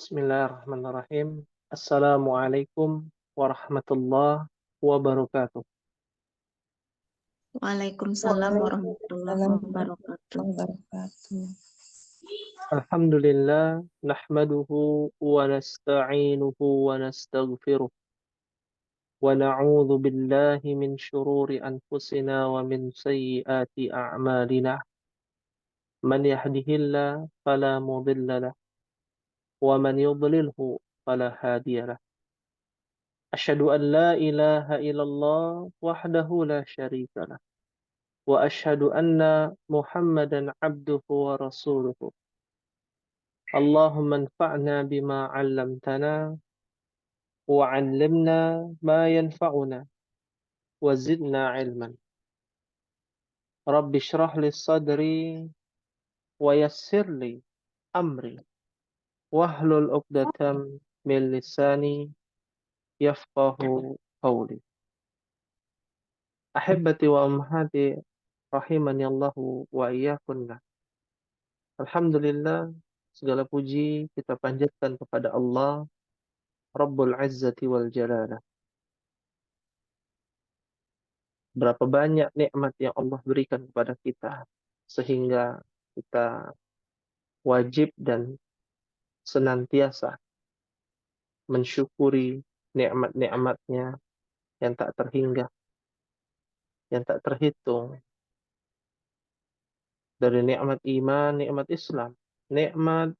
Bismillahirrahmanirrahim. Assalamualaikum warahmatullahi wabarakatuh. Waalaikumsalam warahmatullahi Waalaikumsalam wabarakatuh. warahmatullahi wabarakatuh. Alhamdulillah, nahmaduhu wa nasta'inuhu wa nastaghfiruh. Wa na'udzu billahi min shururi anfusina wa min sayyiati a'malina. Man yahdihillah fala mudilla lah, wa man yudlilhu fala hadiya lah. Asyhadu an la ilaha illallah wahdahu la syarika lah. وأشهد أن محمدا عبده ورسوله اللهم انفعنا بما علمتنا وعلمنا ما ينفعنا وزدنا علما رب اشرح لي صدري ويسر لي أمري واحلل عقدة من لساني يفقه قولي أحبتي وأمهاتي rahimani Allahu wa iyyakunna. Alhamdulillah, segala puji kita panjatkan kepada Allah Rabbul Izzati wal Jalalah. Berapa banyak nikmat yang Allah berikan kepada kita sehingga kita wajib dan senantiasa mensyukuri nikmat-nikmatnya yang tak terhingga, yang tak terhitung. Dari nikmat iman, nikmat Islam, nikmat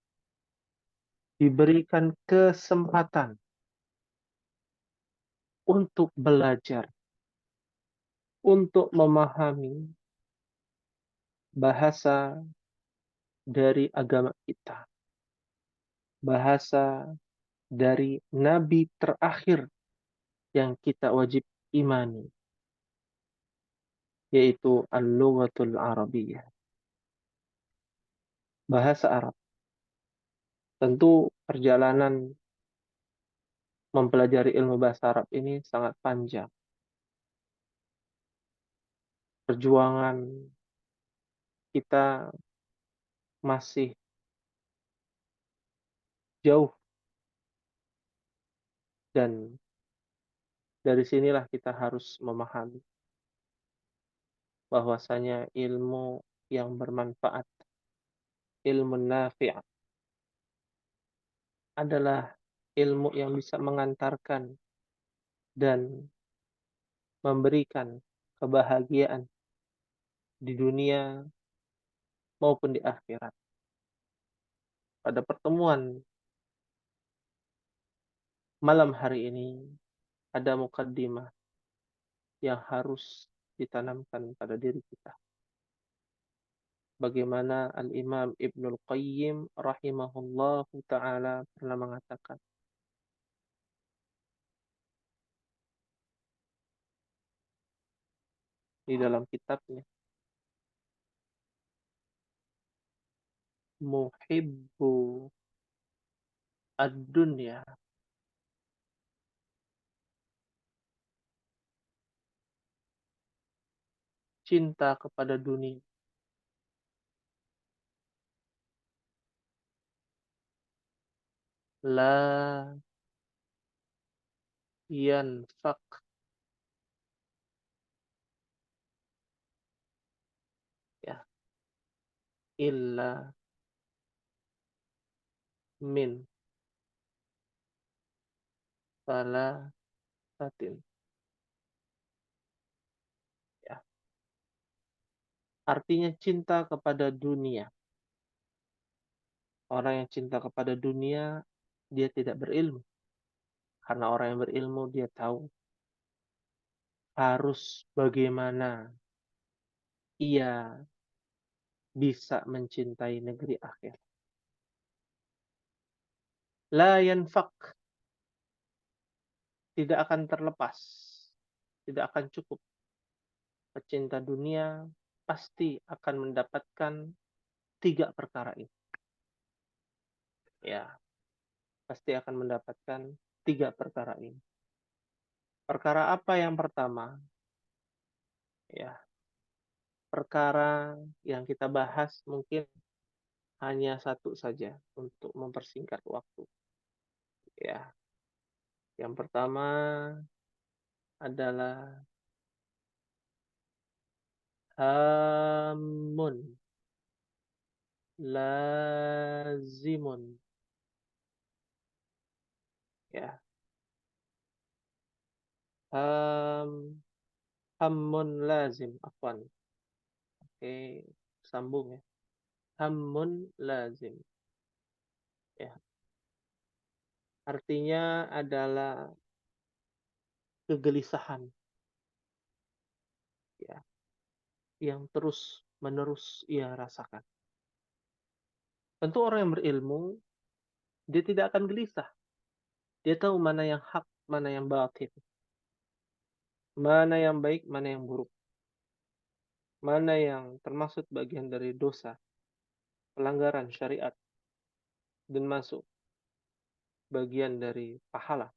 diberikan kesempatan untuk belajar, untuk memahami bahasa dari agama kita, bahasa dari nabi terakhir yang kita wajib imani, yaitu al-lughatul arabiyyah, bahasa Arab. Tentu perjalanan mempelajari ilmu bahasa Arab ini sangat panjang. Perjuangan kita masih jauh, dan dari sinilah kita harus memahami bahwasanya ilmu yang bermanfaat, ilmu nafi' adalah ilmu yang bisa mengantarkan dan memberikan kebahagiaan di dunia maupun di akhirat. Pada pertemuan malam hari ini ada mukaddimah yang harus ditanamkan pada diri kita. Bagaimana Al-Imam Ibnul Qayyim rahimahullahu ta'ala pernah mengatakan, di dalam kitabnya, Muhibbu ad-dunya cinta kepada dunia la yanfaq ya illa min salasatin, ya. Artinya cinta kepada dunia. Orang yang cinta kepada dunia, dia tidak berilmu. Karena orang yang berilmu, dia tahu harus bagaimana ia bisa mencintai negeri akhir. La yanfaq, tidak akan terlepas, tidak akan cukup. Pecinta dunia pasti akan mendapatkan 3 perkara ini. Ya, pasti akan mendapatkan 3 perkara ini. Perkara apa yang pertama? Ya, perkara yang kita bahas mungkin hanya satu saja untuk mempersingkat waktu. Ya, yang pertama adalah hamun lazimun. Ya, ham hamun lazim. Afwan. Oke, sambung ya. Hamun lazim. Ya, artinya adalah kegelisahan, ya, yang terus menerus ia rasakan. Tentu orang yang berilmu, dia tidak akan gelisah. Dia tahu mana yang hak, mana yang batil, mana yang baik, mana yang buruk, mana yang termasuk bagian dari dosa, pelanggaran syariat, dan masuk bagian dari pahala,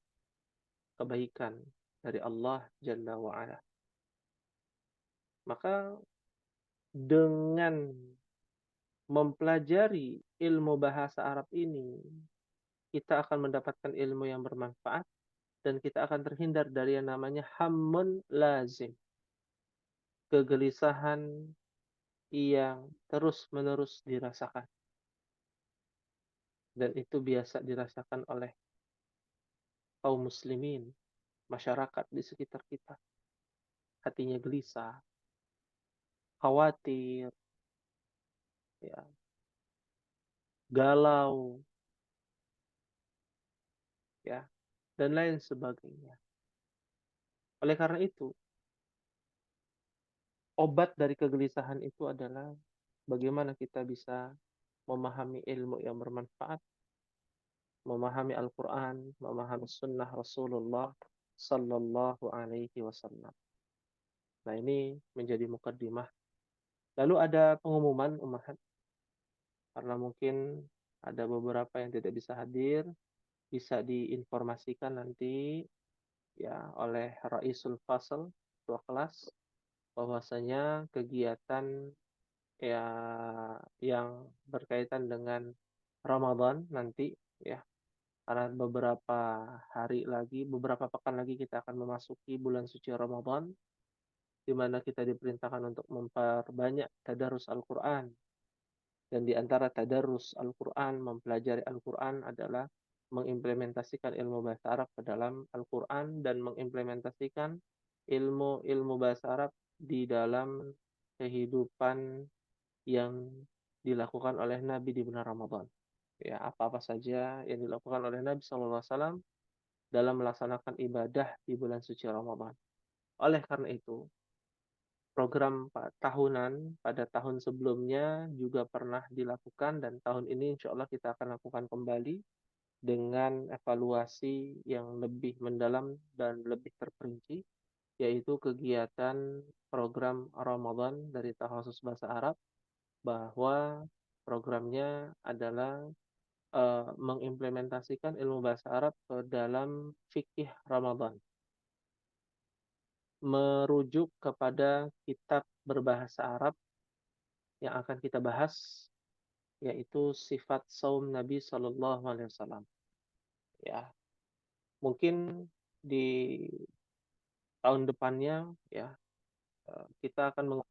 kebaikan dari Allah Jalla wa'ala. Maka dengan mempelajari ilmu bahasa Arab ini, kita akan mendapatkan ilmu yang bermanfaat dan kita akan terhindar dari yang namanya hammun lazim, kegelisahan yang terus-menerus dirasakan. Dan itu biasa dirasakan oleh kaum muslimin, masyarakat di sekitar kita. Hatinya gelisah, khawatir, ya, galau, ya, dan lain sebagainya. Oleh karena itu, obat dari kegelisahan itu adalah bagaimana kita bisa memahami ilmu yang bermanfaat, memahami Al-Quran, memahami sunnah Rasulullah Sallallahu Alaihi Wasallam. Nah, ini menjadi mukaddimah. Lalu ada pengumuman umat, karena mungkin ada beberapa yang tidak bisa hadir, bisa diinformasikan nanti ya oleh Raisul Fasl, ketua kelas, bahwasanya kegiatan ya yang berkaitan dengan Ramadan nanti ya, karena beberapa hari lagi, beberapa pekan lagi kita akan memasuki bulan suci Ramadan, di mana kita diperintahkan untuk memperbanyak tadarus Al-Quran. Dan di antara tadarus Al-Quran, mempelajari Al-Quran adalah mengimplementasikan ilmu bahasa Arab ke dalam Al-Quran dan mengimplementasikan ilmu-ilmu bahasa Arab di dalam kehidupan yang dilakukan oleh Nabi di bulan Ramadan. Ya, apa-apa saja yang dilakukan oleh Nabi SAW dalam melaksanakan ibadah di bulan suci Ramadan. Oleh karena itu, program tahunan pada tahun sebelumnya juga pernah dilakukan dan tahun ini insya Allah kita akan lakukan kembali dengan evaluasi yang lebih mendalam dan lebih terperinci, yaitu kegiatan program Ramadan dari Takhasus Bahasa Arab, bahwa programnya adalah mengimplementasikan ilmu bahasa Arab ke dalam fikih Ramadan, merujuk kepada kitab berbahasa Arab yang akan kita bahas, yaitu sifat saum Nabi Shallallahu Alaihi Wasallam. Ya, mungkin di tahun depannya ya kita akan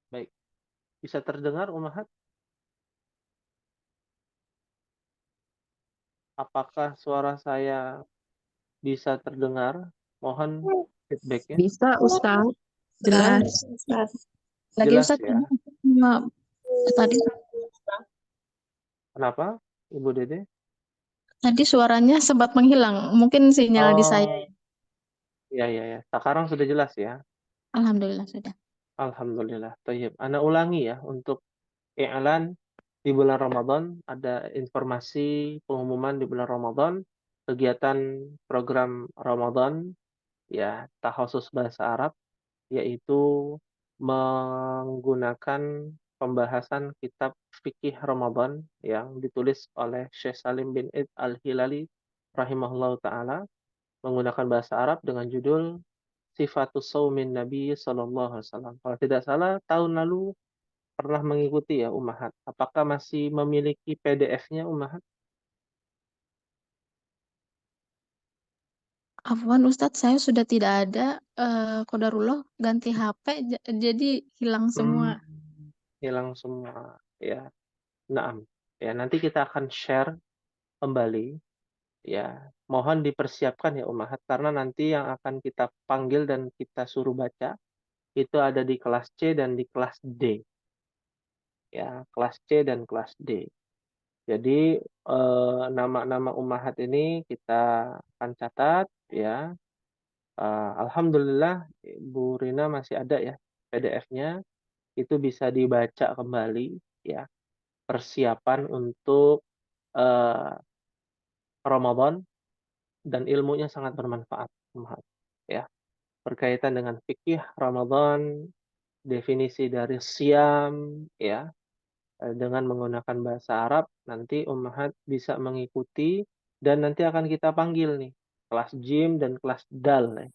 baik. Bisa terdengar Umahat? Apakah suara saya bisa terdengar? Mohon feedbacknya. Bisa, Ustaz. Jelas. Lagi Jelas Ustaz, ya. tadi Kenapa, Ibu Dede? tadi suaranya sempat menghilang. Mungkin sinyal di saya. Oh, ya ya ya. Sekarang sudah jelas ya. Alhamdulillah sudah. Alhamdulillah. Thayyib. Ana ulangi ya untuk i'lan di bulan Ramadan ada informasi pengumuman di bulan Ramadan, kegiatan program Ramadan, ya, takhasus bahasa Arab, yaitu menggunakan pembahasan kitab fikih Ramadan yang ditulis oleh Syekh Salim bin Id Al-Hilali rahimahullahu taala, menggunakan bahasa Arab dengan judul Sifatus Saumin Nabi sallallahu alaihi wasallam. Kalau tidak salah tahun lalu pernah mengikuti ya Ummahat. Apakah masih memiliki PDF-nya Ummahat? Afwan Ustadz, saya sudah tidak ada qadarullah ganti HP jadi hilang Hmm, semua. hilang semua ya. Naam. Ya, nanti kita akan share kembali ya. Mohon dipersiapkan ya Ummahat karena nanti yang akan kita panggil dan kita suruh baca itu ada di kelas C dan di kelas D. Ya, kelas C dan kelas D. Jadi nama-nama Ummahat ini kita akan catat ya. Alhamdulillah Bu Rina masih ada ya PDF-nya, itu bisa dibaca kembali ya, persiapan untuk eee, Ramadan dan ilmunya sangat bermanfaat, Ummahat, ya. Berkaitan dengan fikih Ramadan, definisi dari siam ya, dengan menggunakan bahasa Arab, nanti Ummahat bisa mengikuti dan nanti akan kita panggil nih, kelas jim dan kelas dal nih.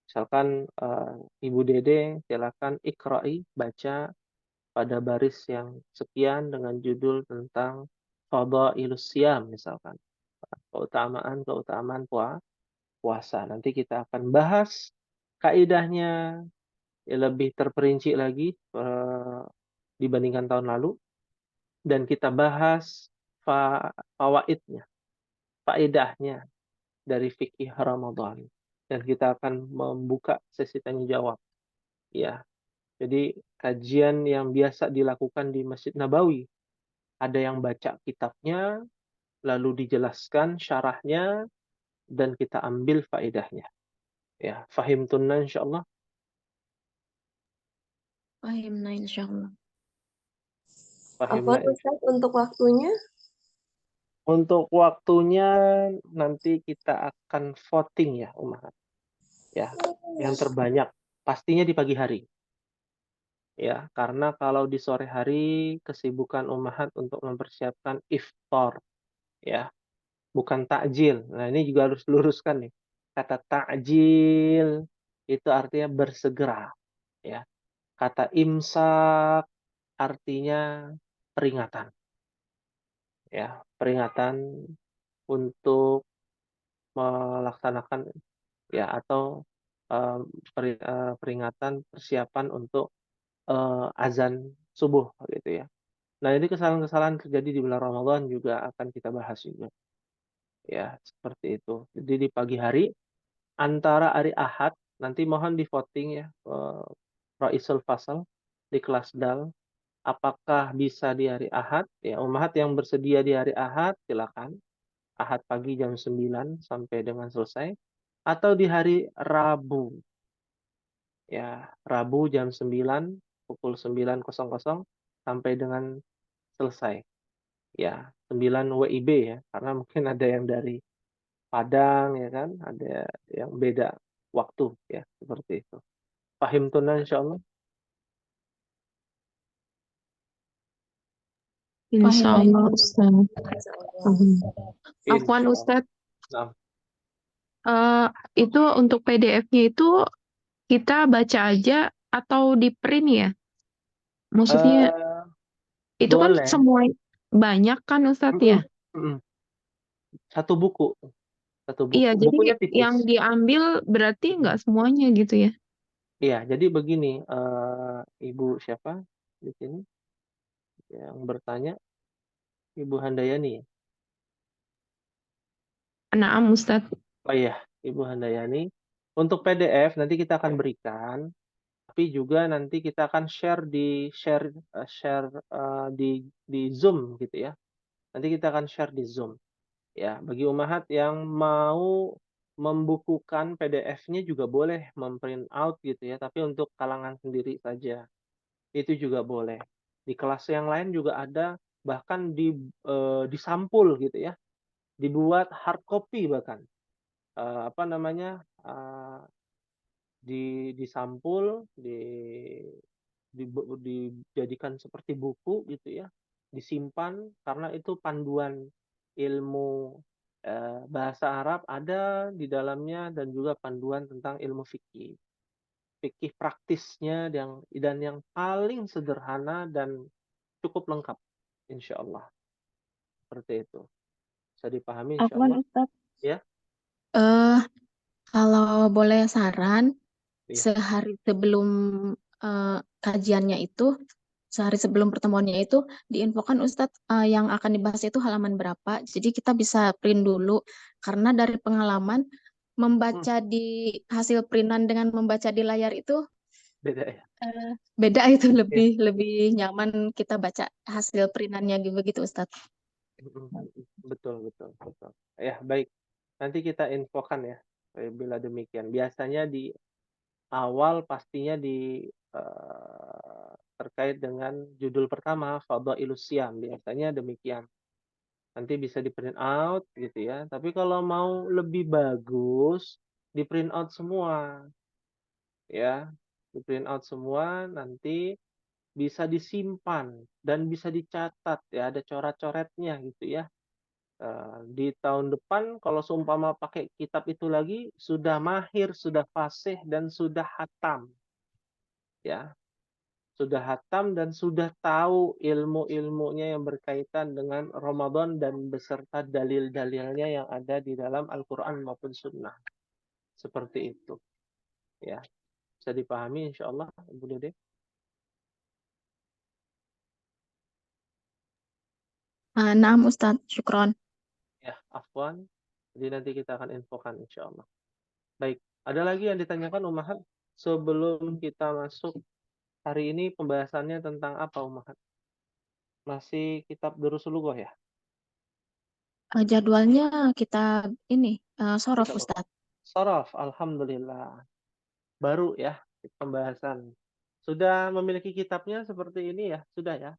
Misalkan, Ibu Dede silakan iqra'i, baca pada baris yang sekian dengan judul tentang Fadhailus Shiyam misalkan, keutamaan-keutamaan puasa. Nanti kita akan bahas kaidahnya lebih terperinci lagi, dibandingkan tahun lalu dan kita bahas fawaidnya, faedahnya dari fikih Ramadan dan kita akan membuka sesi tanya jawab, ya. Jadi kajian yang biasa dilakukan di Masjid Nabawi, ada yang baca kitabnya, lalu dijelaskan syarahnya, dan kita ambil faedahnya. Ya, fahimtunna insyaallah. Fahimna insyaallah. Afwan Fahimna. Ustadz untuk waktunya. Untuk waktunya nanti kita akan voting ya, Ummahat. Ya, yang terbanyak pastinya di pagi hari. Ya, karena kalau di sore hari kesibukan Ummahat untuk mempersiapkan iftar, ya. Bukan takjil. Nah, ini juga harus luruskan nih. Kata takjil itu artinya bersegera, ya. Kata imsak artinya peringatan, ya. Peringatan untuk melaksanakan ya atau eee, peringatan persiapan untuk, azan subuh gitu ya. Nah, ini kesalahan-kesalahan terjadi di bulan Ramadan juga akan kita bahas juga, ya, seperti itu. Jadi di pagi hari antara hari Ahad, nanti mohon di-voting ya, Raisul Fasal di kelas DAL, apakah bisa di hari Ahad, ya Ummahat yang bersedia di hari Ahad silakan, Ahad pagi jam 9 sampai dengan selesai, atau di hari Rabu, ya Rabu jam 9, pukul 9.00 sampai dengan selesai, ya 9 WIB ya, karena mungkin ada yang dari Padang ya kan, ada yang beda waktu ya, seperti itu. Fahimtuna insyaallah? Fahimna Insyaallah insyaallah. Ustaz. Afwan Insyaallah. Ustaz, Nah, eh, itu untuk PDF-nya itu kita baca aja atau di print ya? Maksudnya eee, itu kan boleh, semua banyak kan Ustaz ya? mhm mhm, satu buku satu Iya, buku, jadi bukunya yang tipis, diambil berarti mhm, nggak semuanya gitu ya? iya jadi begini, Ibu siapa di sini yang bertanya? Ibu Handayani ya? Naam Ustaz. Oh iya, Ibu Handayani, untuk PDF nanti kita akan berikan, tapi juga nanti kita akan share, di Zoom gitu ya, nanti kita akan share di Zoom. Ya, bagi Ummahat yang mau membukukan PDF-nya juga boleh, mem-print out gitu ya, tapi untuk kalangan sendiri saja, itu juga boleh. Di kelas yang lain juga ada bahkan disampul gitu ya, dibuat hard copy bahkan. Apa namanya, disampul, dijadikan seperti buku gitu ya, disimpan karena itu panduan ilmu, bahasa Arab ada di dalamnya dan juga panduan tentang ilmu fikih. Fikih praktisnya dan yang paling sederhana dan cukup lengkap, insya Allah. Seperti itu. Bisa dipahami insya Afwan Allah? Ustadz, Ya? eh kalau boleh saran, Iya. sehari sebelum kajiannya itu, sehari sebelum pertemuannya itu, diinfokan Ustadz yang akan dibahas itu halaman berapa. Jadi kita bisa print dulu, karena dari pengalaman Hmm, membaca di hasil printan dengan membaca di layar itu beda ya? beda itu Ya. lebih nyaman kita baca hasil printannya gitu begitu Ustadz. Betul, betul, betul. Ya, baik. Nanti kita infokan ya, bila demikian. Biasanya di awal pastinya terkait dengan judul pertama, Fadhailus Shiyam. Biasanya demikian. Nanti bisa di print out gitu ya. Tapi kalau mau lebih bagus, di print out semua ya. Di print out semua nanti bisa disimpan dan bisa dicatat ya, ada coret-coretnya gitu ya. Di tahun depan kalau seumpama pakai kitab itu lagi, sudah mahir, sudah fasih, dan sudah hatam. Ya, sudah hatam dan sudah tahu ilmu-ilmunya yang berkaitan dengan Ramadan dan beserta dalil-dalilnya yang ada di dalam Al-Quran maupun Sunnah. Seperti itu. Ya, bisa dipahami insya Allah, Ibu Dede. Naam Ustadz, syukron. Ya, afwan. Jadi nanti kita akan infokan insya Allah. Baik, ada lagi yang ditanyakan Ummahat sebelum kita masuk. Hari ini pembahasannya tentang apa, Ummahat? Masih kitab Durusul Lughah ya? Jadwalnya kita ini sorof Kitab apa? Ustadz. Sharaf, alhamdulillah. Baru ya pembahasan. Sudah memiliki kitabnya seperti ini ya? Sudah ya?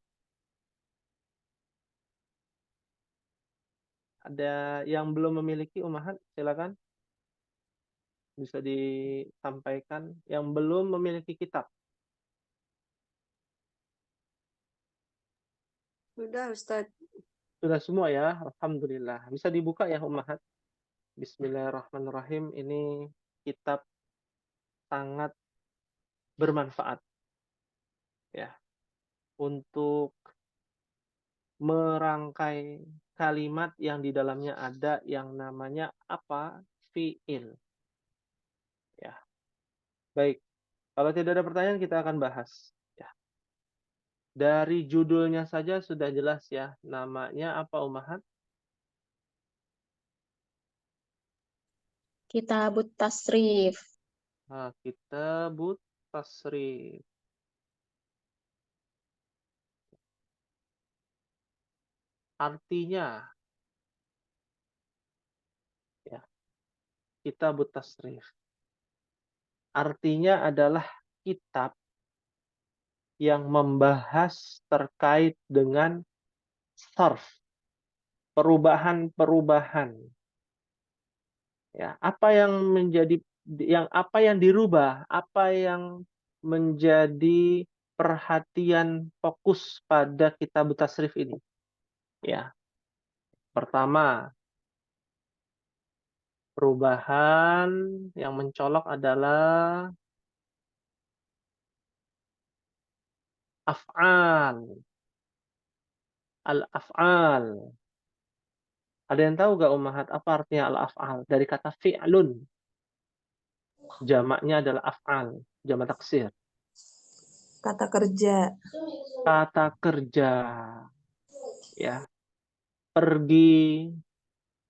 Ada yang belum memiliki, Ummahat? Silakan bisa disampaikan yang belum memiliki kitab. Sudah, Ustadz. Sudah semua ya? Alhamdulillah. Bisa dibuka ya, Ummahat? Bismillahirrahmanirrahim. Ini kitab sangat bermanfaat ya untuk merangkai kalimat yang di dalamnya ada yang namanya apa? Fi'il. Ya. Baik. Kalau tidak ada pertanyaan kita akan bahas ya. Dari judulnya saja sudah jelas ya. Namanya apa, Ummahat? Kitabut Tasrif. Kitabut Tasrif. Artinya ya, Kitabut Tasrif. Artinya adalah kitab yang membahas terkait dengan sarf, perubahan-perubahan. Ya, apa yang dirubah, apa yang menjadi perhatian fokus pada kitab tasrif ini. Ya, pertama, perubahan yang mencolok adalah af'al. Al-af'al. Ada yang tahu gak Ummahat apa artinya al-af'al? Dari kata fi'lun. Jamaknya adalah af'al. Jamak taksir. Kata kerja. Kata kerja. Ya. Pergi,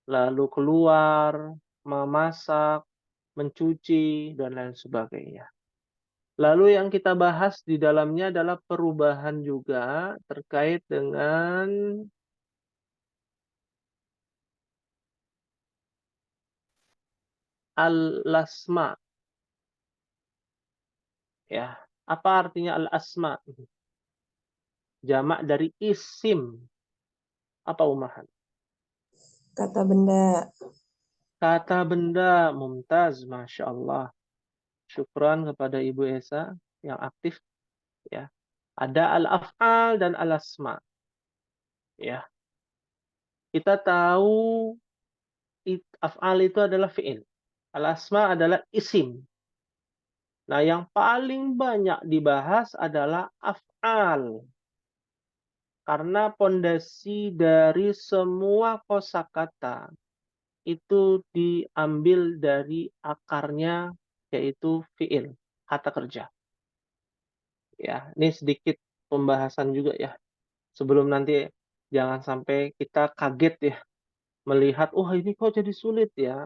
lalu keluar, memasak, mencuci, dan lain sebagainya. Lalu yang kita bahas di dalamnya adalah perubahan juga terkait dengan al-asma. Ya, apa artinya al-asma? Jamak dari isim. Apa Ummahat? Kata benda. Kata benda. Mumtaz, Masya Allah. Syukran kepada Ibu Esa yang aktif. Ya. Ada al-af'al dan al-asma. Ya. Kita tahu af'al itu adalah fi'il. Al-asma adalah isim. Nah, yang paling banyak dibahas adalah af'al. Karena pondasi dari semua kosakata itu diambil dari akarnya, yaitu fi'il, kata kerja. Ya, ini sedikit pembahasan juga ya. Sebelum nanti jangan sampai kita kaget ya melihat, oh ini kok jadi sulit ya.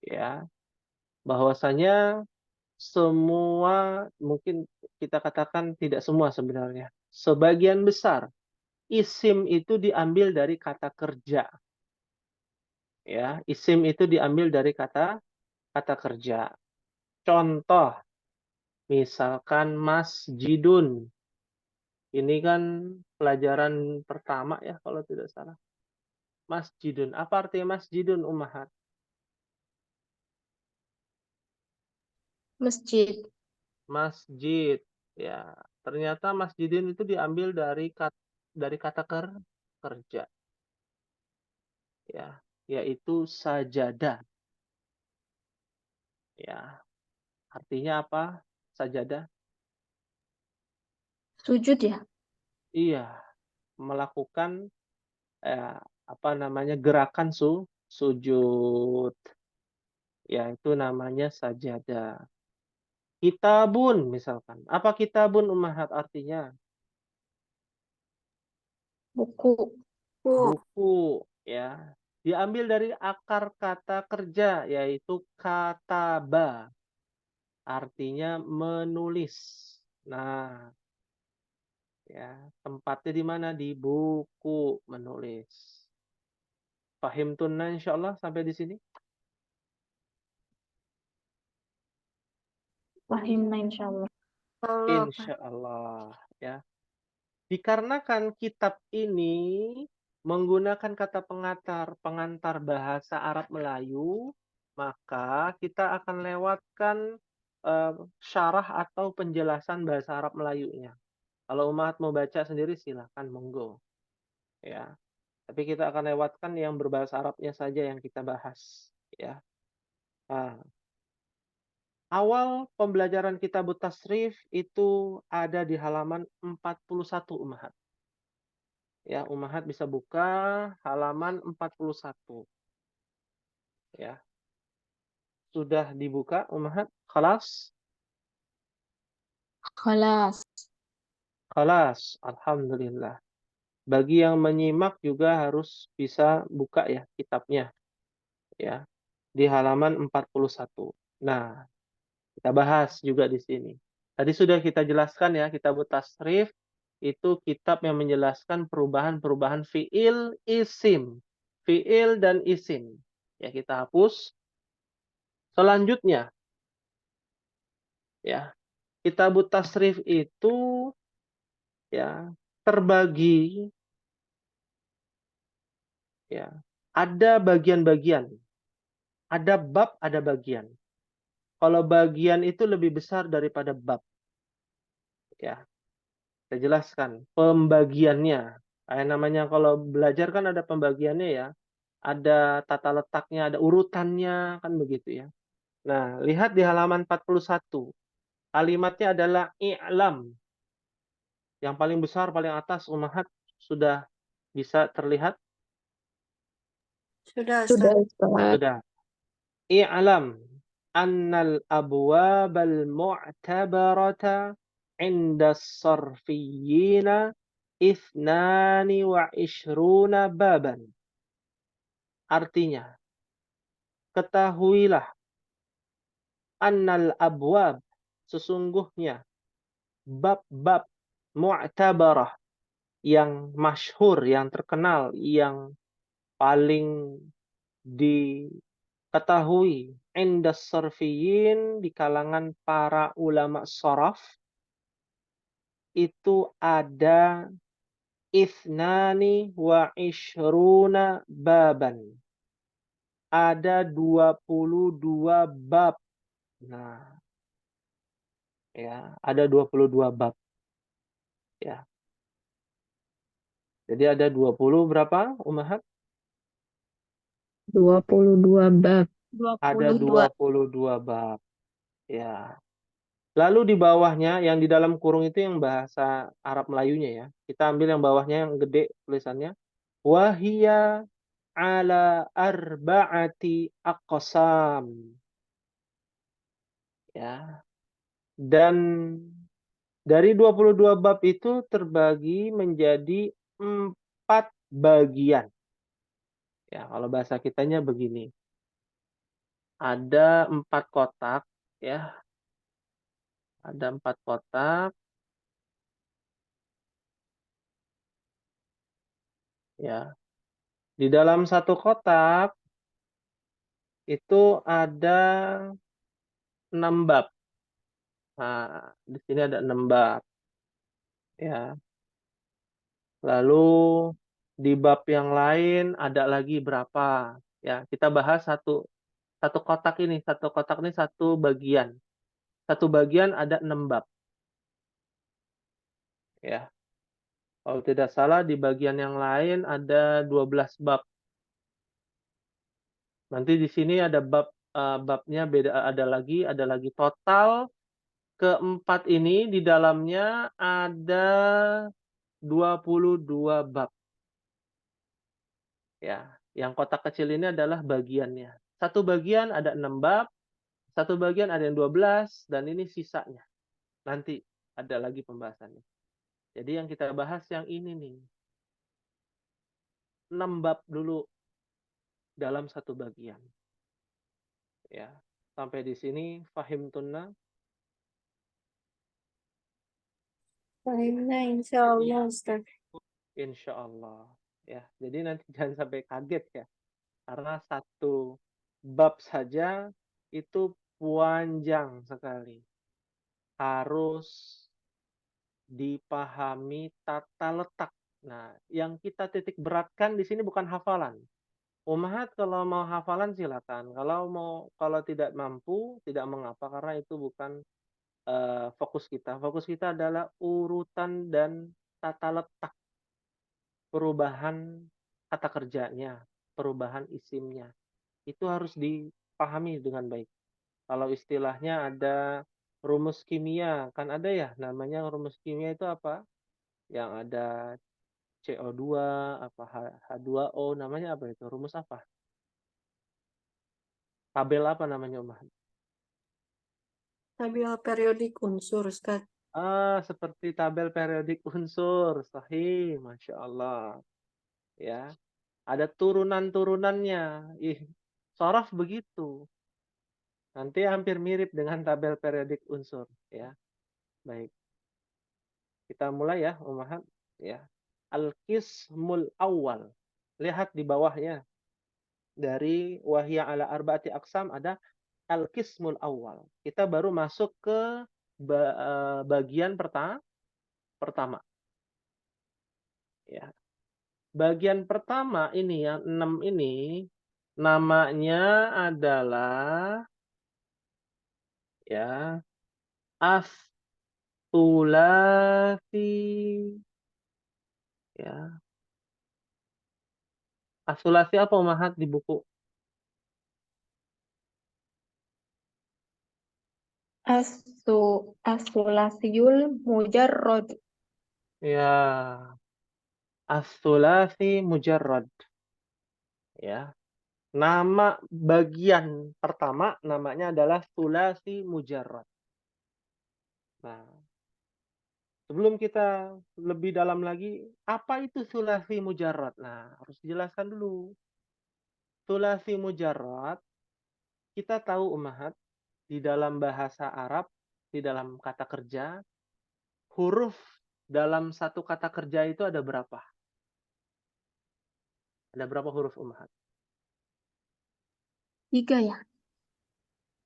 Ya, bahwasanya semua, mungkin kita katakan tidak semua sebenarnya. Sebagian besar isim itu diambil dari kata kerja. Ya, isim itu diambil dari kata kerja. Contoh, misalkan masjidun. Ini kan pelajaran pertama ya kalau tidak salah. Masjidun. Apa artinya masjidun, Ummahat? Masjid. Masjid. Ya, ternyata masjidin itu diambil dari kata kerja. Ya, yaitu sajadah. Ya, artinya apa? Sajadah. Sujud ya? Iya, melakukan gerakan sujud. Ya, itu namanya sajadah. Kitabun misalkan. Apa kitabun, Ummahat, artinya? Buku. Buku, ya. Diambil dari akar kata kerja, yaitu kataba. Artinya menulis. Nah, ya, tempatnya di mana? Di buku menulis. Fahim tunna insyaallah sampai di sini? Fahimna insyaallah. Insyaallah, ya. Dikarenakan kitab ini menggunakan kata pengantar bahasa Arab Melayu, maka kita akan lewatkan syarah atau penjelasan bahasa Arab Melayunya. Kalau Ummahat mau baca sendiri silahkan, monggo. Ya. Tapi kita akan lewatkan yang berbahasa Arabnya saja yang kita bahas. Ya. Nah, awal pembelajaran kitab tasrif itu ada di halaman 41, Ummahat. Ya, Ummahat bisa buka halaman 41. Ya. Sudah dibuka, Ummahat? Khalas? Khalas. Khalas, alhamdulillah. Bagi yang menyimak juga harus bisa buka ya kitabnya. Ya, di halaman 41. Nah, kita bahas juga di sini. Tadi sudah kita jelaskan ya, kitab tasrif itu kitab yang menjelaskan perubahan-perubahan fiil, isim. Fiil dan isim. Ya, kita hapus. Selanjutnya, ya, kitab tasrif itu ya terbagi, ya, ada bagian-bagian. Ada bab, ada bagian. Kalau bagian itu lebih besar daripada bab. Ya, saya jelaskan pembagiannya. Kayak namanya kalau belajar kan ada pembagiannya ya. Ada tata letaknya, ada urutannya, kan begitu ya. Nah, lihat di halaman 41. Kalimatnya adalah i'lam. Yang paling besar, paling atas, Ummahat, sudah bisa terlihat? Sudah, Sudah, Ustaz. Ustaz. Sudah. I'lam annal abwabal mu'tabarata inda sarfiyina ithnani wa ishruna baban. Artinya, ketahuilah annal abwab, sesungguhnya bab-bab mu'tabarah yang masyhur, yang terkenal, yang paling diketahui indas sarfiyin, di kalangan para ulama saraf, itu ada Ithnani wa ishruna baban. Ada 22 bab. Nah, ya, ada 22 bab. Ya. Jadi ada 20 berapa, Ummahat? 22 bab. Ada 22. 22 bab. Ya. Lalu di bawahnya yang di dalam kurung itu yang bahasa Arab Melayunya ya. Kita ambil yang bawahnya yang gede tulisannya. Wahia ala arba'ati aqsam. Ya. Dan dari 22 bab itu terbagi menjadi 4 bagian. Ya, kalau bahasa kitanya begini. Ada 4 kotak ya. Ada 4 kotak ya. Di dalam satu kotak itu ada 6 bab. Nah, di sini ada 6 bab ya. Lalu di bab yang lain ada lagi berapa? Ya, kita bahas satu kotak ini, satu kotak ini satu bagian. Satu bagian ada 6 bab. Ya. Kalau tidak salah di bagian yang lain ada 12 bab. Nanti di sini ada babnya beda, ada lagi total keempat ini di dalamnya ada 22 bab. Ya, yang kotak kecil ini adalah bagiannya. Satu bagian ada 6 bab, satu bagian ada yang 12 dan ini sisanya. Nanti ada lagi pembahasannya. Jadi yang kita bahas yang ini nih. 6 bab dulu dalam satu bagian. Ya. Sampai di sini fahim tunna. Fahimna insyaallah Ustaz. Insya Allah. Ya, jadi nanti jangan sampai kaget ya. Karena satu bab saja itu panjang sekali. Harus dipahami tata letak. Nah, yang kita titik beratkan di sini bukan hafalan. Ummahat kalau mau hafalan silakan. Kalau tidak mampu, tidak mengapa karena itu bukan fokus kita. Fokus kita adalah urutan dan tata letak perubahan kata kerjanya, perubahan isimnya. Itu harus dipahami dengan baik. Kalau istilahnya ada rumus kimia, kan ada ya namanya rumus kimia itu apa? Yang ada CO2, apa H2O, namanya apa itu? Rumus apa? Tabel apa namanya, Umar? Tabel periodik unsur Ustaz. Seperti tabel periodik unsur. Sahih, Masya Allah. Ya, ada turunan-turunannya. Shorof begitu. Nanti hampir mirip dengan tabel periodik unsur. Ya, baik. Kita mulai ya, Ummahat. Ya. Al-Qismul Awal. Lihat di bawahnya. Dari wahya ala arba'ati aqsam ada Al-Qismul Awal. Kita baru masuk ke bagian pertama. Ya. Bagian pertama ini yang 6 ini namanya adalah ya as-sulasi. Ya. As-sulasi apa, Ummahat, di buku? As-sulasiyul mujarrad. Ya, as-sulasi mujarrad. Ya. Nama bagian pertama namanya adalah sulasi mujarrad. Nah, sebelum kita lebih dalam lagi, apa itu sulasi mujarrad? Nah, harus dijelaskan dulu. Sulasi mujarrad, kita tahu Ummahat, di dalam bahasa Arab, di dalam kata kerja, huruf dalam satu kata kerja itu ada berapa? Ada berapa huruf, Ummahat? 3 ya?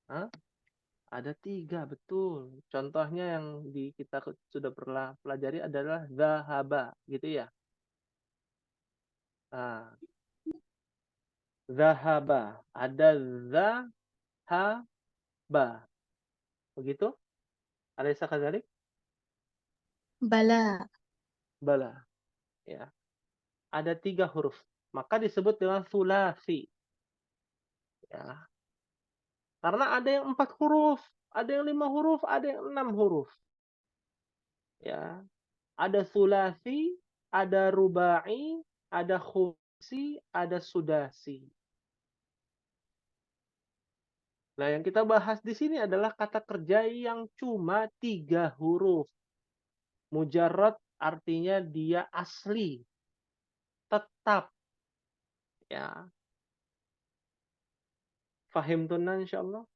Hah? Ada 3, betul. Contohnya yang kita sudah pernah pelajari adalah zahaba, gitu ya. Ah, zahaba. Ada zahaba. Begitu? Alaysa kadzalik? Bala. Bala. Ya. Ada 3 huruf. Maka disebut dengan sulasi. Ya. Karena ada yang 4 huruf, ada yang 5 huruf, ada yang 6 huruf. Ya. Ada sulasi, ada rubai, ada khumsi, ada sudasi. Nah, yang kita bahas di sini adalah kata kerja yang cuma 3 huruf. Mujarrad artinya dia asli, tetap. Ya. Fahim tunna insyaallah?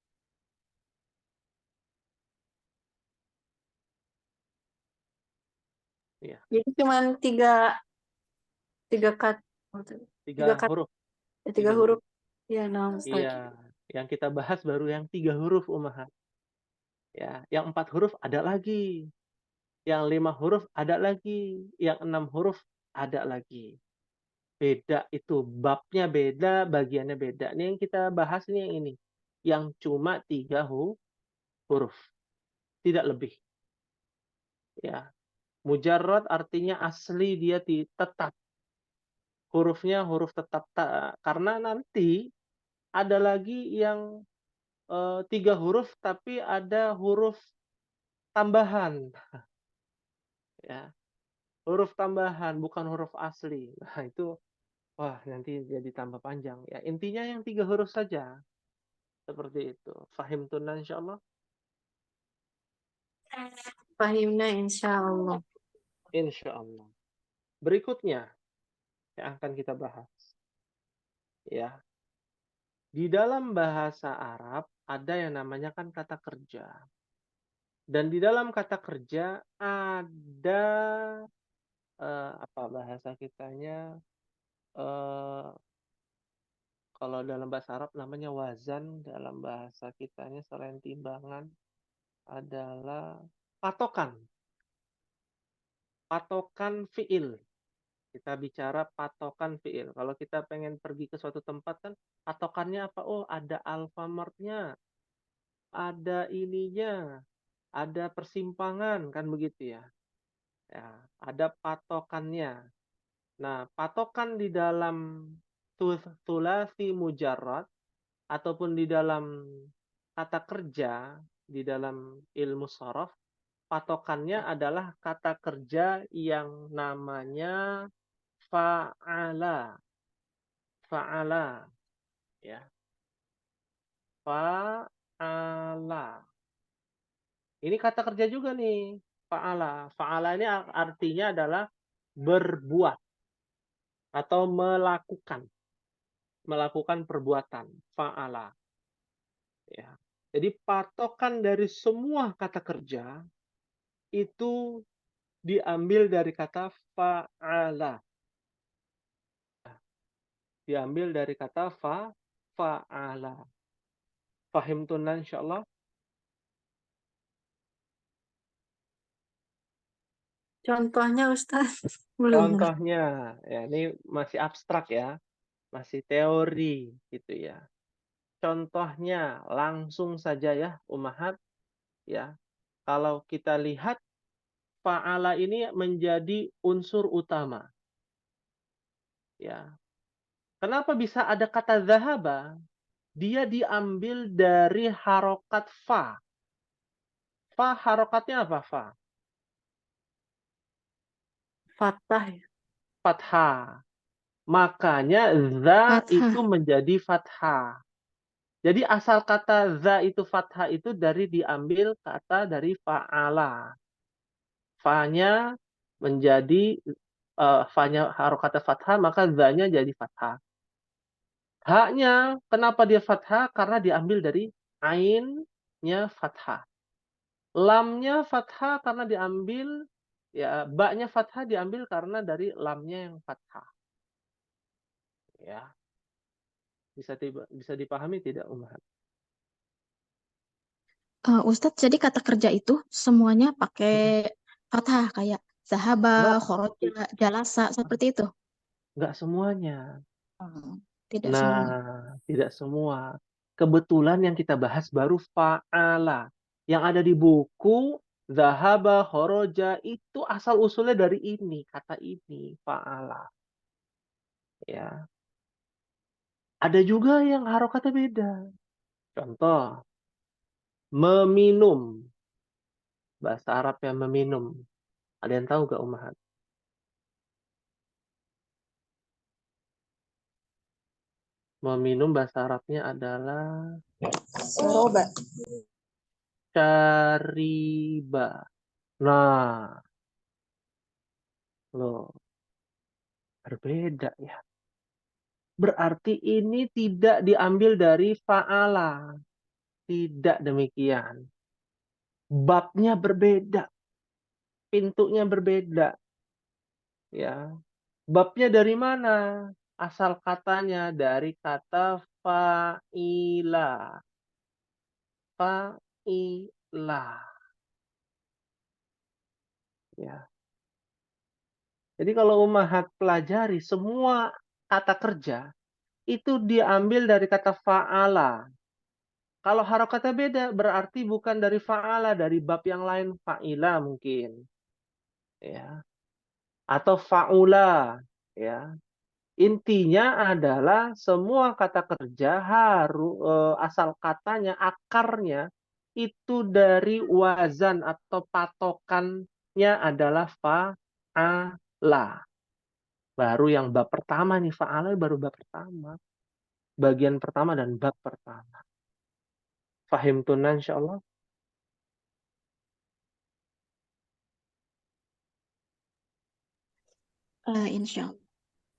Ya. Jadi cuma tiga kata, 3 huruf. tiga 3 huruf. Ya, nah, Ustaz. Iya, yang kita bahas baru yang 3 huruf Ummahat. Ya, yang 4 huruf ada lagi. Yang 5 huruf ada lagi. Yang 6 huruf ada lagi. Beda itu, babnya beda, bagiannya beda. Ini yang kita bahas ini yang ini. Yang cuma 3 huruf. Tidak lebih. Ya. Mujarrad artinya asli, dia tetap. Hurufnya huruf tetap. Karena nanti ada lagi yang 3 huruf tapi ada huruf tambahan. Ya. Huruf tambahan, bukan huruf asli. Nah, itu wah nanti jadi tambah panjang. Ya, intinya yang 3 huruf saja. Seperti itu. Fahim tunna insyaallah? Fahimna insyaallah. Insyaallah. Berikutnya yang akan kita bahas. Ya. Di dalam bahasa Arab ada yang namanya kan kata kerja. Dan di dalam kata kerja ada apa bahasa kitanya kalau dalam bahasa Arab namanya wazan, dalam bahasa kitanya selain timbangan adalah patokan. Patokan fiil. Kita bicara patokan fiil. Kalau kita pengen pergi ke suatu tempat kan patokannya apa? Oh, ada Alfamart-nya, ada ininya, ada persimpangan kan begitu ya. Ya, ada patokannya. Nah, patokan di dalam sulasi mujarrad ataupun di dalam kata kerja di dalam ilmu shorof, patokannya adalah kata kerja yang namanya fa'ala. Fa'ala. Ya. Fa'ala. Ini kata kerja juga nih. Fa'ala. Fa'ala ini artinya adalah berbuat atau melakukan. Melakukan perbuatan. Fa'ala. Ya. Jadi patokan dari semua kata kerja itu diambil dari kata fa'ala. Diambil dari kata fa'ala. Fahim tunna insyaallah? Contohnya Ustaz belum. Contohnya, ya ini masih abstrak ya, masih teori gitu ya. Contohnya langsung saja ya, Ummahat ya. Kalau kita lihat fa'ala ini menjadi unsur utama. Ya. Kenapa bisa ada kata zahaba? Dia diambil dari harokat fa. Fa harokatnya apa fa? Fathah ya. Fathah. Makanya za Fathah. itu menjadi fathah. Jadi asal kata za itu fathah itu dari diambil kata dari fa'ala. Fa-nya menjadi fa-nya harokatnya fathah, maka za-nya jadi fathah. Ha-nya kenapa dia fathah? Karena diambil dari ain-nya fathah. Lamnya fathah karena diambil ya ba-nya fathah diambil karena dari lamnya yang fathah. Ya. Bisa dipahami tidak, Ummahat? Ustadz, jadi kata kerja itu semuanya pakai fathah kayak zahaba, Enggak. khoroja, jalasa, seperti itu. Nggak semuanya. Tidak semua. Nah, tidak semua. Kebetulan yang kita bahas baru fa'ala. Yang ada di buku zahaba, khoroja itu asal usulnya dari ini, kata ini, fa'ala. Ya. Ada juga yang harokatnya beda. Contoh, meminum. Bahasa Arabnya meminum. Ada yang tahu gak Umahat? Meminum bahasa Arabnya adalah Saroba. syariba. Nah, loh, berbeda ya. Berarti ini tidak diambil dari fa'ala. Tidak demikian. Babnya berbeda. Pintunya berbeda. Ya. Babnya dari mana? Asal katanya dari kata fa'ila. Fa'ila. Ya. Jadi kalau Umahat pelajari semua kata kerja itu diambil dari kata fa'ala. Kalau harokatnya beda, berarti bukan dari fa'ala, dari bab yang lain, fa'ila mungkin. Ya. Atau fa'ula. Ya. Intinya adalah semua kata kerja harus asal katanya, akarnya itu dari wazan atau patokannya adalah fa'ala. Baru yang bab pertama nih, fa'ala baru bab pertama. Bagian pertama dan bab pertama. Fahim tunan insyaallah. Insya Allah.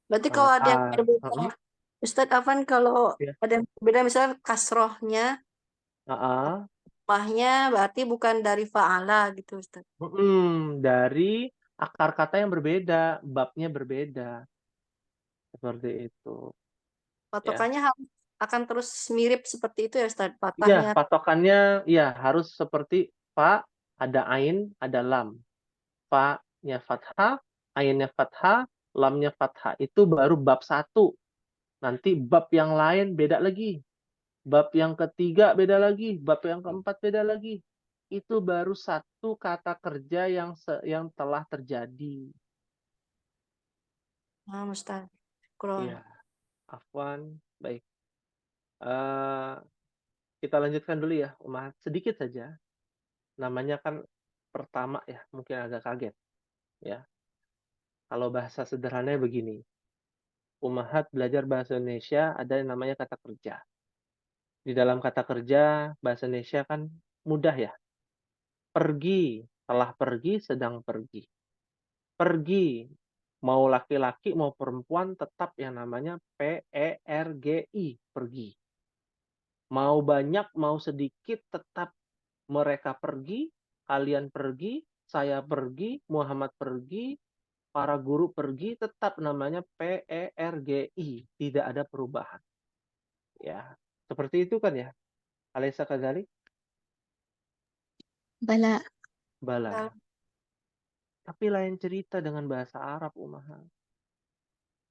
Berarti kalau ada yang berbeda, Uh, Ustadz Afan, kalau ya. ada yang berbeda misalnya kasrohnya, Uh, mahnya berarti bukan dari fa'ala gitu Ustadz. dari akar kata yang berbeda, babnya berbeda. Seperti itu. Ya. Patokannya harus akan terus mirip seperti itu ya Ustadz, Iya, patahnya. patokannya ya harus seperti fa, ada ain, ada lam. Fa-nya fathah, ainnya fathah, lamnya fathah. Itu baru bab 1. Nanti bab yang lain beda lagi. Bab yang ketiga beda lagi, bab yang keempat beda lagi. Itu baru satu kata kerja yang telah terjadi. Nah, Ustadz. Kurang. Iya, afwan. Baik. Eh, kita lanjutkan dulu ya, Umar. Sedikit saja. Namanya kan pertama ya, mungkin agak kaget. Ya, kalau bahasa sederhananya begini. Umahat belajar bahasa Indonesia ada yang namanya kata kerja. Di dalam kata kerja bahasa Indonesia kan mudah ya. Pergi, telah pergi, sedang pergi. Pergi, mau laki-laki mau perempuan tetap yang namanya PERGI, pergi. Mau banyak, mau sedikit tetap mereka pergi, kalian pergi, saya pergi, Muhammad pergi, para guru pergi, tetap namanya PERGI, tidak ada perubahan. Ya, seperti itu kan ya. Alaysa kadzalik? Bala. Bala. Tapi lain cerita dengan bahasa Arab, Umaha.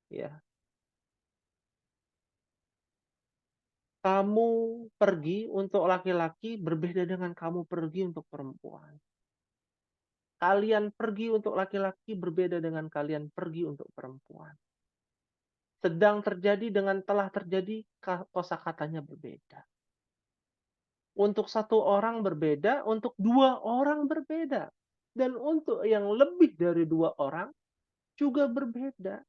Ya. Kamu pergi untuk laki-laki berbeda dengan kamu pergi untuk perempuan. Kalian pergi untuk laki-laki berbeda dengan kalian pergi untuk perempuan. Sedang terjadi dengan telah terjadi, kosakatanya berbeda. Untuk satu orang berbeda, untuk dua orang berbeda. Dan untuk yang lebih dari dua orang juga berbeda.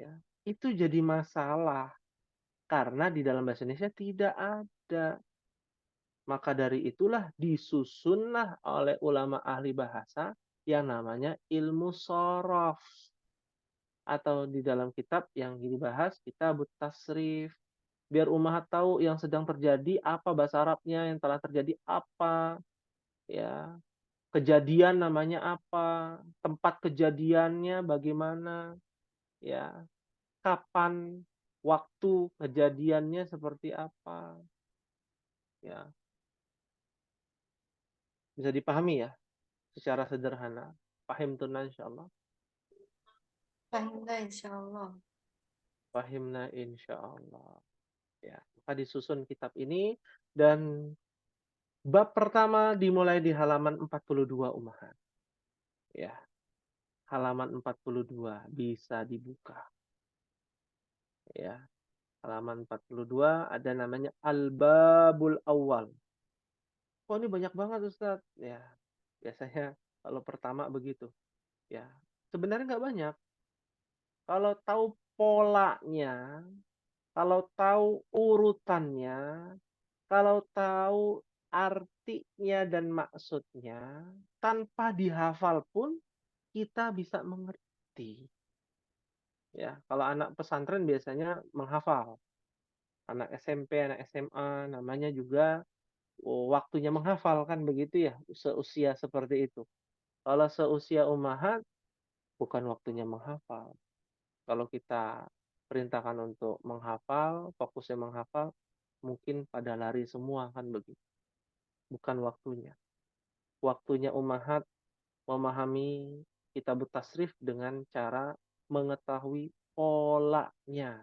Ya, itu jadi masalah. Karena di dalam bahasa Indonesia tidak ada. Maka dari itulah disusunlah oleh ulama ahli bahasa yang namanya ilmu sorof. Atau di dalam kitab yang dibahas, kitab tasrif. Biar umat tahu yang sedang terjadi apa bahasa Arabnya, yang telah terjadi apa. Ya, kejadian namanya apa, tempat kejadiannya bagaimana, ya, kapan, waktu kejadiannya seperti apa, ya, bisa dipahami ya secara sederhana. Paham tunan insyaallah. Fahimna insyaallah. Fahimna insyaallah. Ya, maka disusun kitab ini dan bab pertama dimulai di halaman 42 Ummahat. Ya, halaman 42 bisa dibuka. Ya, halaman 42 ada namanya Al-Babul Awwal. Kok ini banyak banget Ustaz? Ya, biasanya kalau pertama begitu. Ya, sebenarnya nggak banyak. Kalau tahu polanya, kalau tahu urutannya, kalau tahu artinya dan maksudnya, tanpa dihafal pun kita bisa mengerti. Ya, kalau anak pesantren biasanya menghafal. Anak SMP, anak SMA, namanya juga waktunya menghafal kan begitu ya, seusia seperti itu. Kalau seusia ummahat, bukan waktunya menghafal. Kalau kita perintahkan untuk menghafal, fokusnya menghafal, mungkin pada lari semua kan begitu. Bukan waktunya. Waktunya ummahat memahami kitab tasrif dengan cara mengetahui polanya,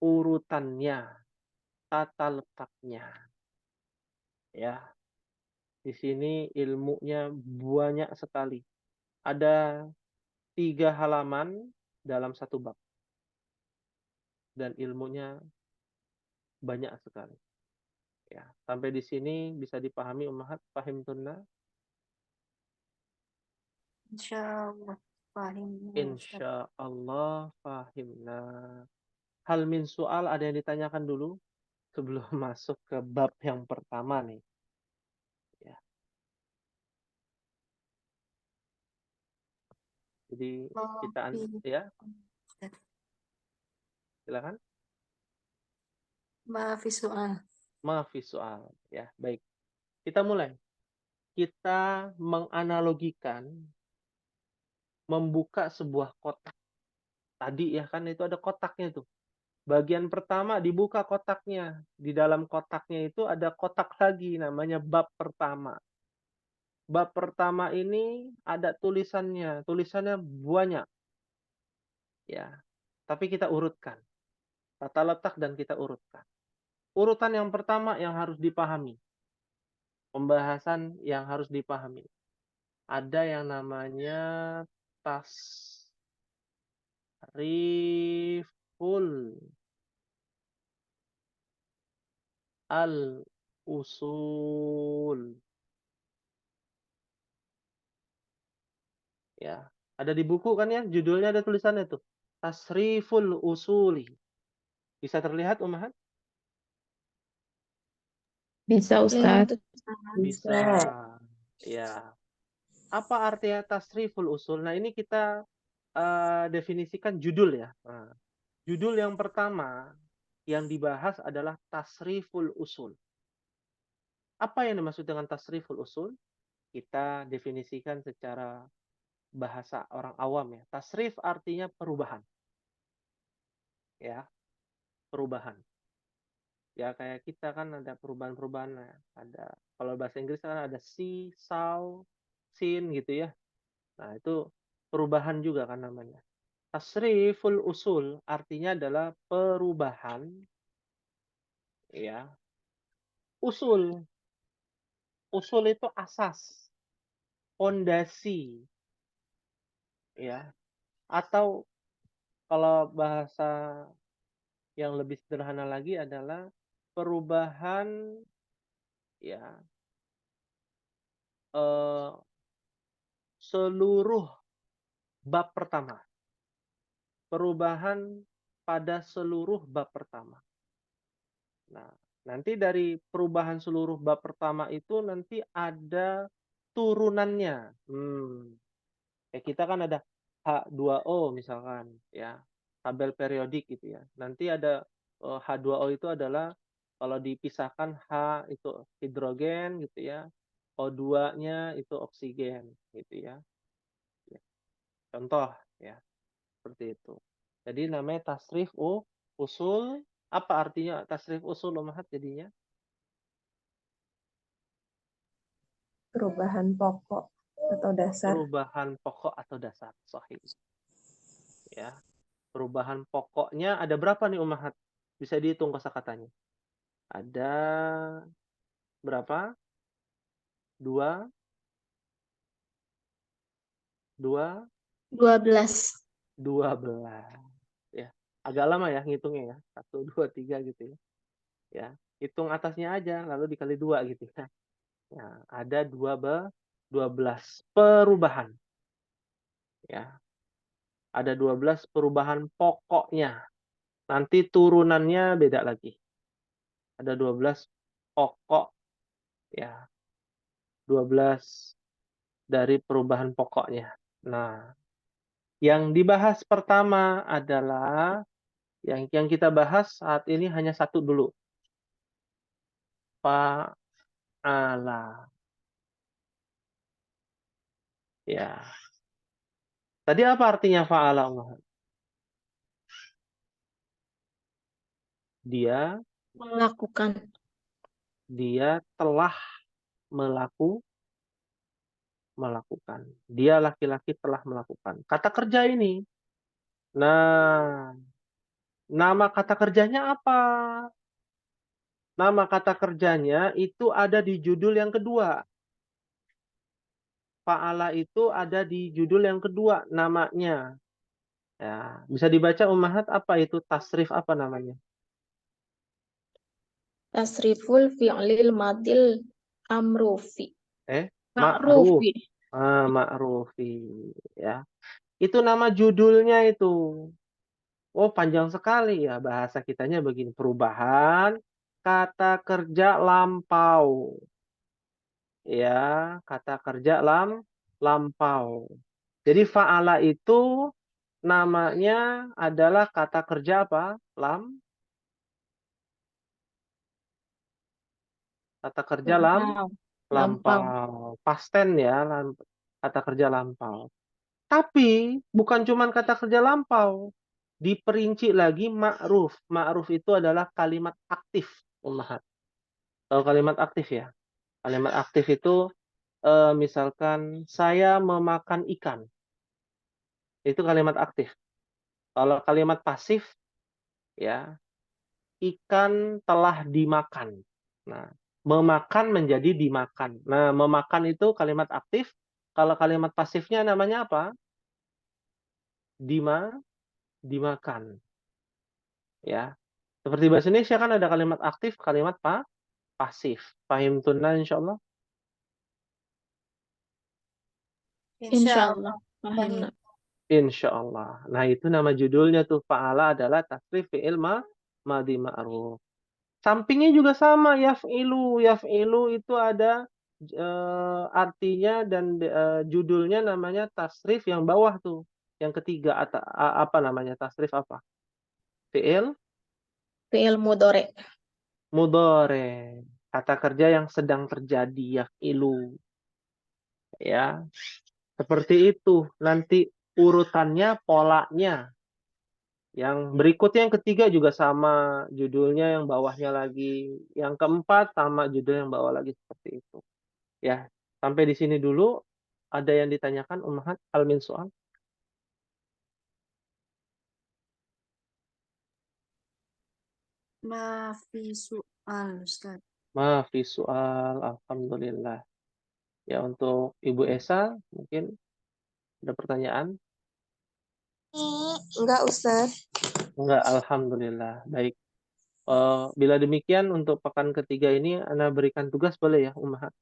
urutannya, tata letaknya. Ya, di sini ilmunya banyak sekali. Ada 3 halaman dalam satu bab. Dan ilmunya banyak sekali. Ya, sampai di sini bisa dipahami ummahat, pahim tunna? Insyaallah. Fahimna Ustaz. Insyaallah fahimna. Hal min soal ada yang ditanyakan dulu sebelum masuk ke bab yang pertama nih. Ya. Jadi kita ya, silakan. Maafi soal. Maafi soal. Ya, baik. Kita mulai. Kita menganalogikan membuka sebuah kotak. Tadi ya kan itu ada kotaknya tuh. Bagian pertama dibuka kotaknya. Di dalam kotaknya itu ada kotak lagi namanya bab pertama. Bab pertama ini ada tulisannya. Tulisannya banyak. Ya. Tapi kita urutkan. Tata letak dan kita urutkan. Urutan yang pertama yang harus dipahami. Pembahasan yang harus dipahami. Ada yang namanya tasriful al-usul. Ya, ada di buku kan ya, judulnya ada tulisannya tuh. Tasriful usuli. Bisa terlihat Ummahat? Bisa Ya, Ustaz. itu Bisa. Ya. Apa artinya tasriful usul? Nah, ini kita definisikan judul ya. Nah, judul yang pertama yang dibahas adalah tasriful usul. Apa yang dimaksud dengan tasriful usul? Kita definisikan secara bahasa orang awam ya. Tasrif artinya perubahan. Ya, perubahan. Ya kayak kita kan ada perubahan-perubahan. Ada kalau bahasa Inggris kan ada see, saw, seen gitu ya. Nah, itu perubahan juga kan namanya. Tasriful usul artinya adalah perubahan ya. Usul. Usul itu asas, fondasi ya. Atau kalau bahasa yang lebih sederhana lagi adalah perubahan ya seluruh bab pertama. Perubahan pada seluruh bab pertama. Nah, nanti dari perubahan seluruh bab pertama itu nanti ada turunannya. Kayak kita kan ada H2O misalkan, ya, tabel periodik gitu ya. Nanti ada H2O itu adalah kalau dipisahkan H itu hidrogen gitu ya, O2-nya itu oksigen gitu ya. Contoh ya, seperti itu. Jadi namanya tasrif usul. Apa artinya tasrif usul Ummahat jadinya? Perubahan pokok atau dasar. Perubahan pokok atau dasar. Sahih. Ya. Perubahan pokoknya ada berapa nih Ummahat? Bisa dihitung kosakatanya. Ada berapa? Dua, 12. 12. Ya. Agak lama ya ngitungnya ya. 1, 2, 3 gitu ya. Ya. Hitung atasnya aja lalu dikali 2 gitu ya. Nah, ada 12 perubahan. Ya. Ada 12 perubahan pokoknya. Nanti turunannya beda lagi. Ada 12 pokok ya. 12 dari perubahan pokoknya. Nah, yang dibahas pertama adalah yang kita bahas saat ini hanya satu dulu. Fa'ala. Ya. Tadi apa artinya fa'ala, Umar? Dia Melakukan. telah melakukan. Dia laki-laki telah melakukan. Kata kerja ini. Nah, nama kata kerjanya apa? Nama kata kerjanya itu ada di judul yang kedua. Fa'ala itu ada di judul yang kedua namanya. Ya, bisa dibaca Ummahat apa itu tasrif apa namanya? Tasriful fi'lil madil amrufi. Ma'ruf. Ma'rufi. Ma'rufi ya. Itu nama judulnya itu. Oh, panjang sekali ya bahasa kitanya begini. Perubahan kata kerja lampau. Ya, kata kerja lampau. Jadi fa'ala itu namanya adalah kata kerja apa? Kata kerja Lampau. Lampau. lampau. Past tense ya, kata kerja lampau. Tapi bukan cuma kata kerja lampau. Diperinci lagi ma'ruf. Ma'ruf itu adalah kalimat aktif, Ummahat. Tahu kalimat aktif ya? Kalimat aktif itu misalkan saya memakan ikan. Itu kalimat aktif. Kalau kalimat pasif ya, ikan telah dimakan. Nah, memakan menjadi dimakan. Nah, memakan itu kalimat aktif. Kalau kalimat pasifnya namanya apa? Dimakan. Ya. Seperti bahasa Indonesia kan ada kalimat aktif, kalimat pasif. Pahim tunna insyaallah? Insya Allah. Paham. Paham. Nak. Insyaallah. Nah, itu nama judulnya tuh fa'ala adalah tasrif fi'il madhi ma'ruf. Sampingnya juga sama yaf'ilu. Yaf'ilu itu ada artinya dan judulnya namanya tasrif yang bawah tuh. Yang ketiga apa namanya? Tasrif apa? Fi'il Fi'il mudhari. mudhari. Kata kerja yang sedang terjadi yaf'ilu. Ya. Seperti itu. Nanti urutannya, polanya. Yang berikutnya yang ketiga juga sama judulnya yang bawahnya lagi. Yang keempat sama judul yang bawah lagi seperti itu. Ya, sampai di sini dulu. Ada yang ditanyakan Ummahat Almin soal? Mafi soal, Ustaz. Maafi soal, alhamdulillah. Ya, untuk Ibu Esa mungkin ada pertanyaan? Enggak, Ustaz. Enggak, alhamdulillah. Baik. Bila demikian untuk pekan ketiga ini Anda berikan tugas boleh ya Ummahat?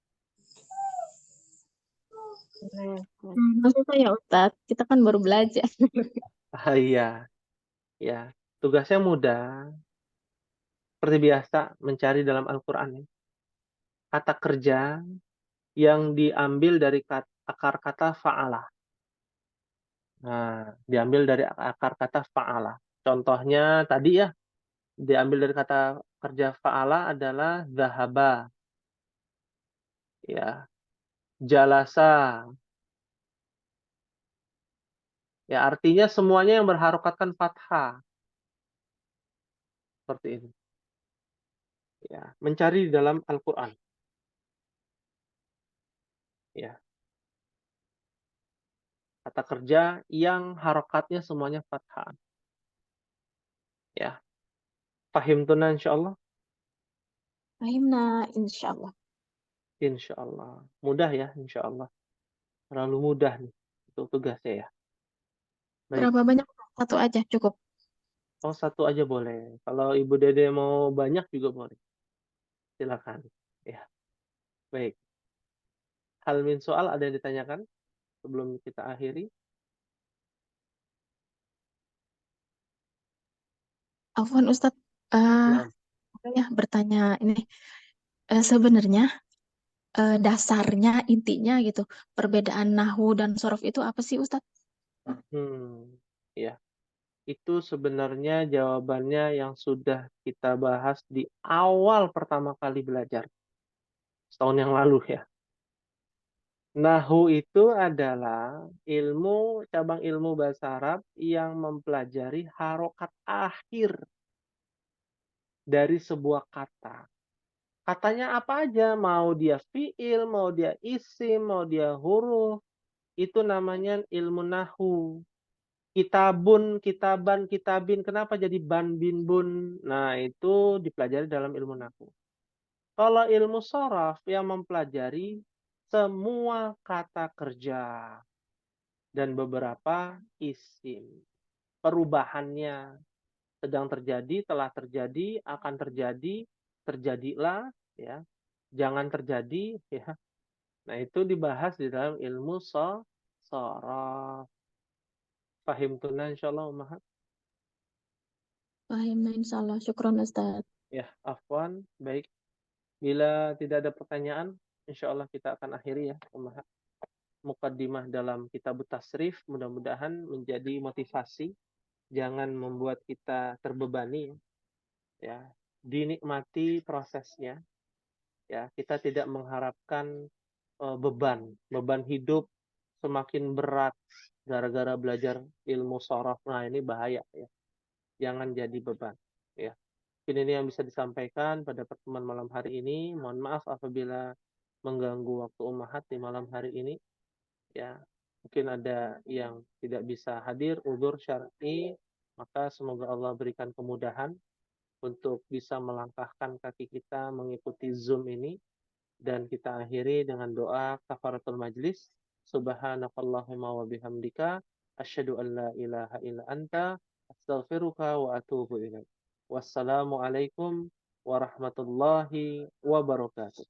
Maksud saya Ustadz, kita kan baru belajar. Iya. Ya. Tugasnya mudah. Seperti biasa mencari dalam Al-Qur'an ya. Kata kerja yang diambil dari akar kata fa'ala. Nah, diambil dari akar kata fa'ala. Contohnya tadi ya, diambil dari kata kerja fa'ala adalah zahaba. Ya, jalasa. Ya, artinya semuanya yang berharokatkan fathah. Seperti ini. Ya, mencari di dalam Al-Qur'an. Ya. Kata kerja yang harokatnya semuanya fathah. Ya. Fahimtuna insyaallah? Fahimna, insyaallah. Insyaallah. Mudah ya insyaallah. Terlalu mudah nih untuk tugasnya ya. Baik. Berapa banyak? Satu aja cukup. Oh, satu aja boleh. Kalau Ibu Dede mau banyak juga boleh. Silakan. Ya. Baik. Hal min soal ada yang ditanyakan sebelum kita akhiri? Afwan Ustadz, Nah, ya bertanya ini sebenarnya dasarnya intinya gitu perbedaan nahu dan sorof itu apa sih Ustadz? ya. Itu sebenarnya jawabannya yang sudah kita bahas di awal pertama kali belajar. Setahun yang lalu ya. Nahu itu adalah cabang ilmu bahasa Arab yang mempelajari harokat akhir dari sebuah kata. Katanya apa aja, mau dia fiil, mau dia isim, mau dia huruf, itu namanya ilmu nahu. Kitabun, kitaban, kitabin, kenapa jadi ban, bin, bun? Nah, itu dipelajari dalam ilmu nahu. Kalau ilmu sorof yang mempelajari semua kata kerja dan beberapa isim. Perubahannya sedang terjadi, telah terjadi, akan terjadi, terjadilah, ya, jangan terjadi, ya. Nah, itu dibahas di dalam ilmu sorof. Fahimtuna insyaallah ummahat. Fahimna insyaallah. Syukron Ustadz. Ya, afwan. Baik. Bila tidak ada pertanyaan, insyaallah kita akan akhiri ya, ummahat. Mukaddimah dalam kitab tasrif mudah-mudahan menjadi motivasi, jangan membuat kita terbebani ya. Dinikmati prosesnya ya. Kita tidak mengharapkan beban hidup semakin berat gara-gara belajar ilmu sorof. Nah, ini bahaya ya. Jangan jadi beban ya. Mungkin ini yang bisa disampaikan pada pertemuan malam hari ini. Mohon maaf apabila mengganggu waktu ummahat di malam hari ini ya. Mungkin ada yang tidak bisa hadir uzur syar'i, maka semoga Allah berikan kemudahan untuk bisa melangkahkan kaki kita mengikuti Zoom ini. Dan kita akhiri dengan doa kafaratul majlis. Subhanakallahumma wa bihamdika asyhadu an la ilaha illa anta astaghfiruka wa atubu ilaik. Wassalamualaikum warahmatullahi wabarakatuh.